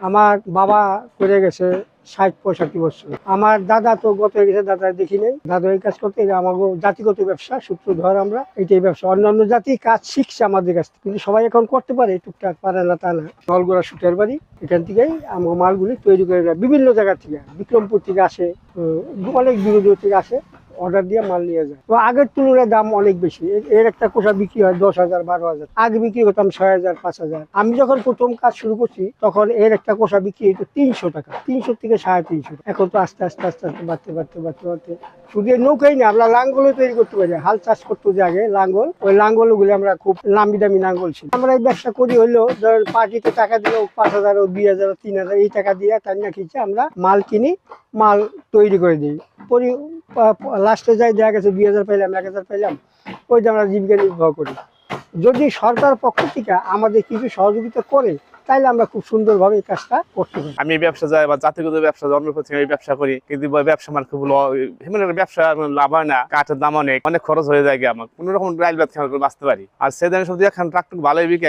আমার বাবা করে গেছে ৬০-৬৫ বছর। আমার দাদা তো গত হয়ে গেছে, দাদা দেখি নেই। দাদা এই কাজ করতে আমাকে জাতিগত ব্যবসা সূত্রধর, আমরা এইটাই ব্যবসা। অন্যান্য জাতি কাজ শিখছে আমাদের কাছ থেকে, কিন্তু সবাই এখন করতে পারে, টুকটাক পারে না তা না। নলগোড়া সুটের বাড়ি, এখান থেকেই আমার মালগুলি তৈরি করে নেয় বিভিন্ন জায়গা থেকে। বিক্রমপুর থেকে আসে, অনেক দূর দূর থেকে আসে, অর্ডার দিয়ে মাল নিয়ে যায়। তো আগের তুলনায় দাম অনেক বেশি। এর একটা কোষা বিক্রি হয় ১০,০০০, ১২,০০০। আগে বিক্রি করতাম ৬,০০০, ৫,০০০। আমি যখন প্রথম কাজ শুরু করছি তখন এর একটা কোষা বিক্রি হতো ৩০০ টাকা, ৩০০ থেকে ৩৫০। এখন তো আস্তে আস্তে আস্তে আস্তে বাড়তে শুধু নৌকাই না, আমরা লাঙ্গলও তৈরি করতে পারি। হাল চাষ করতে যে আগে লাঙ্গল, ওই লাঙ্গলগুলি আমরা খুব নামি দামি লাঙ্গল ছিল। আমরা এই ব্যবসা করি হইলো, ধরেন পার্টিতে টাকা দিলেও ৫,০০০, ২,০০০, ৩,০০০ এই টাকা দিয়ে তার না খিচে আমরা মাল কিনি, মাল তৈরি করে দিই। লাস্টে যাই দেখা গেছে ২,০০০ পাইলাম, ১,০০০ পাইলাম, ওইটা আমরা জীবিকা নির্বাহ করি। যদি সরকার পক্ষ থেকে আমাদের কিছু সহযোগিতা করে তাইলে আমরা খুব সুন্দরভাবে এই কাজটা করতে পারি। আমি ব্যবসা যাই বা জাতিগত ব্যবসা অন্য কোথাও ব্যবসা করি, কিন্তু ব্যবসা আমার খুব ব্যবসা লাভ হয় না, কাঠের দাম অনেক খরচ হয়ে যায়। আমার কোন রকম রাইল বাঁচতে পারি। আর সেদিন সবজি এখন ট্রাক্টর ভালোই বিক্রি,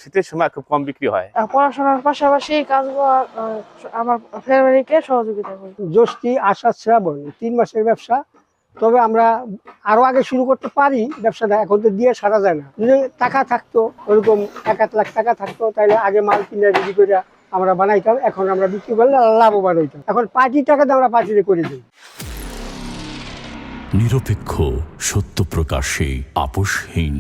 শীতের সময় খুব কম বিক্রি হয়। পড়াশোনার পাশাপাশি এই কাজগুলো আমার ফ্যামিলিকে সহযোগিতা করি। জ্যৈষ্ঠী, আষাঢ়, শ্রাবণ ৩ মাসের ব্যবসা। তবে আমরা আরো আগে শুরু করতে পারি ব্যবসাটা, এখন তো দিয়ে সারা যায় না। যদি টাকা থাকতো, ওরকম ১-১ লাখ টাকা থাকতো, তাহলে আগে মাল কিনে রেডি করে আমরা বানাইতাম। এখন আমরা বিক্রি করলে লাভবান হইতাম। এখন পার্টির টাকাতে আমরা পার্টিতে করে দিই। নিরপেক্ষ, সত্য প্রকাশে আপোষহীন।